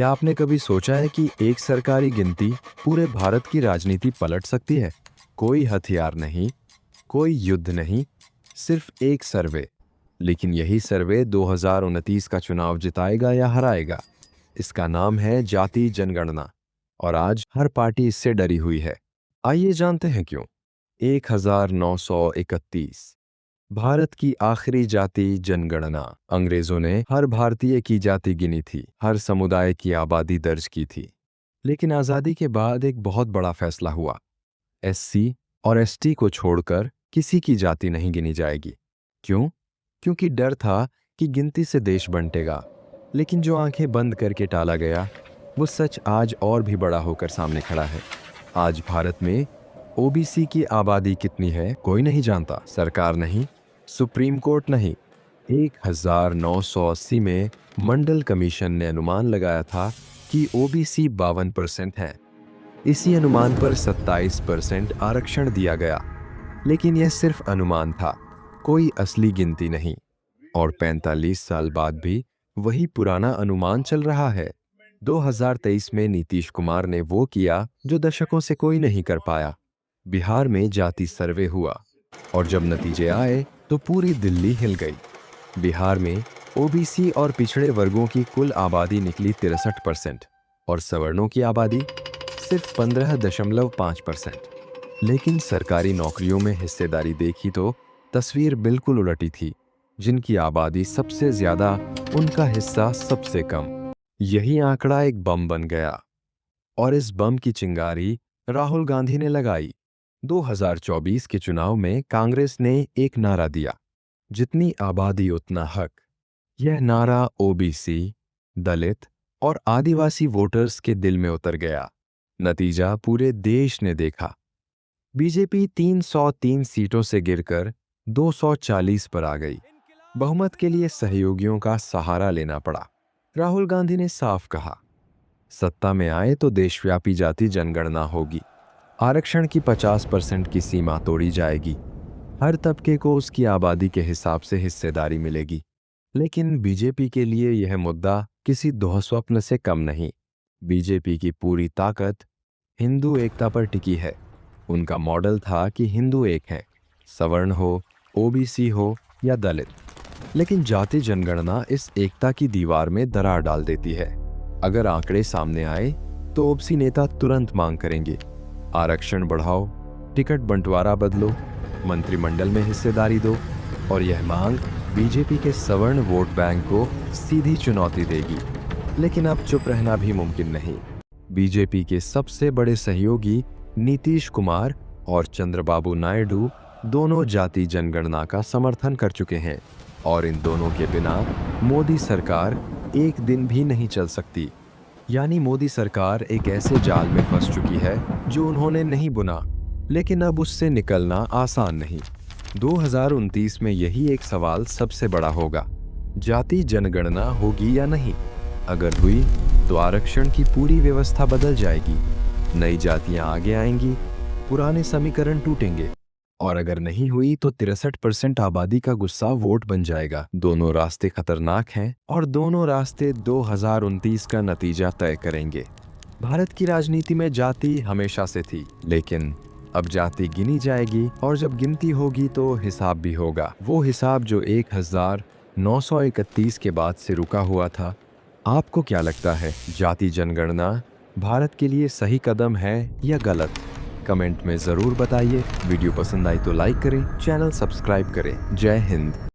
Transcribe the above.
क्या आपने कभी सोचा है कि एक सरकारी गिनती पूरे भारत की राजनीति पलट सकती है? कोई हथियार नहीं, कोई युद्ध नहीं, सिर्फ एक सर्वे। लेकिन यही सर्वे 2029 का चुनाव जिताएगा या हराएगा। इसका नाम है जाति जनगणना और आज हर पार्टी इससे डरी हुई है। आइए जानते हैं क्यों। 1931 भारत की आखिरी जाति जनगणना। अंग्रेजों ने हर भारतीय की जाति गिनी थी, हर समुदाय की आबादी दर्ज की थी। लेकिन आज़ादी के बाद एक बहुत बड़ा फैसला हुआ। एससी और एसटी को छोड़कर किसी की जाति नहीं गिनी जाएगी। क्यों? क्योंकि डर था कि गिनती से देश बंटेगा। लेकिन जो आंखें बंद करके टाला गया, वो सच आज और भी बड़ा होकर सामने खड़ा है। आज भारत में ओबीसी की आबादी कितनी है कोई नहीं जानता। सरकार नहीं, सुप्रीम कोर्ट नहीं। 1980 में मंडल कमीशन ने अनुमान लगाया था कि ओबीसी 52% है। इसी अनुमान पर 27% आरक्षण दिया गया। लेकिन यह सिर्फ अनुमान था, कोई असली गिनती नहीं। और 45 साल बाद भी वही पुराना अनुमान चल रहा है। 2023 में नीतीश कुमार ने वो किया जो दशकों से कोई नहीं कर पाया। बिहार में जाति सर्वे हुआ और जब नतीजे आए तो पूरी दिल्ली हिल गई। बिहार में ओबीसी और पिछड़े वर्गों की कुल आबादी निकली 63% और सवर्णों की आबादी सिर्फ 15.5%। लेकिन सरकारी नौकरियों में हिस्सेदारी देखी तो तस्वीर बिल्कुल उलटी थी। जिनकी आबादी सबसे ज्यादा, उनका हिस्सा सबसे कम। यही आंकड़ा एक बम बन गया और इस बम की चिंगारी राहुल गांधी ने लगाई। 2024 के चुनाव में कांग्रेस ने एक नारा दिया, जितनी आबादी उतना हक। यह नारा ओबीसी, दलित और आदिवासी वोटर्स के दिल में उतर गया। नतीजा पूरे देश ने देखा। बीजेपी 303 सीटों से गिरकर 240 पर आ गई। बहुमत के लिए सहयोगियों का सहारा लेना पड़ा। राहुल गांधी ने साफ कहा, सत्ता में आए तो देशव्यापी जाति जनगणना होगी। आरक्षण की 50% की सीमा तोड़ी जाएगी। हर तबके को उसकी आबादी के हिसाब से हिस्सेदारी मिलेगी। लेकिन बीजेपी के लिए यह मुद्दा किसी दुःस्वप्न से कम नहीं। बीजेपी की पूरी ताकत हिंदू एकता पर टिकी है। उनका मॉडल था कि हिंदू एक है, सवर्ण हो, ओबीसी हो या दलित। लेकिन जाति जनगणना इस एकता की दीवार में दरार डाल देती है। अगर आंकड़े सामने आए तो ओबीसी नेता तुरंत मांग करेंगे, आरक्षण बढ़ाओ, टिकट बंटवारा बदलो, मंत्रिमंडल में हिस्सेदारी दो। और यह मांग बीजेपी के सवर्ण वोट बैंक को सीधी चुनौती देगी। लेकिन अब चुप रहना भी मुमकिन नहीं। बीजेपी के सबसे बड़े सहयोगी नीतीश कुमार और चंद्रबाबू नायडू दोनों जाति जनगणना का समर्थन कर चुके हैं और इन दोनों के बिना मोदी सरकार एक दिन भी नहीं चल सकती। यानी मोदी सरकार एक ऐसे जाल में फंस चुकी है जो उन्होंने नहीं बुना, लेकिन अब उससे निकलना आसान नहीं। 2029 में यही एक सवाल सबसे बड़ा होगा, जाति जनगणना होगी या नहीं। अगर हुई तो आरक्षण की पूरी व्यवस्था बदल जाएगी, नई जातियां आगे आएंगी, पुराने समीकरण टूटेंगे। और अगर नहीं हुई तो 63% आबादी का गुस्सा वोट बन जाएगा। दोनों रास्ते खतरनाक हैं और दोनों रास्ते 2029 का नतीजा तय करेंगे। भारत की राजनीति में जाति हमेशा से थी, लेकिन अब जाति गिनी जाएगी और जब गिनती होगी तो हिसाब भी होगा। वो हिसाब जो 1931 के बाद से रुका हुआ था। आपको क्या लगता है, जाति जनगणना भारत के लिए सही कदम है या गलत? कमेंट में जरूर बताइए। वीडियो पसंद आई तो लाइक करें, चैनल सब्सक्राइब करें। जय हिंद।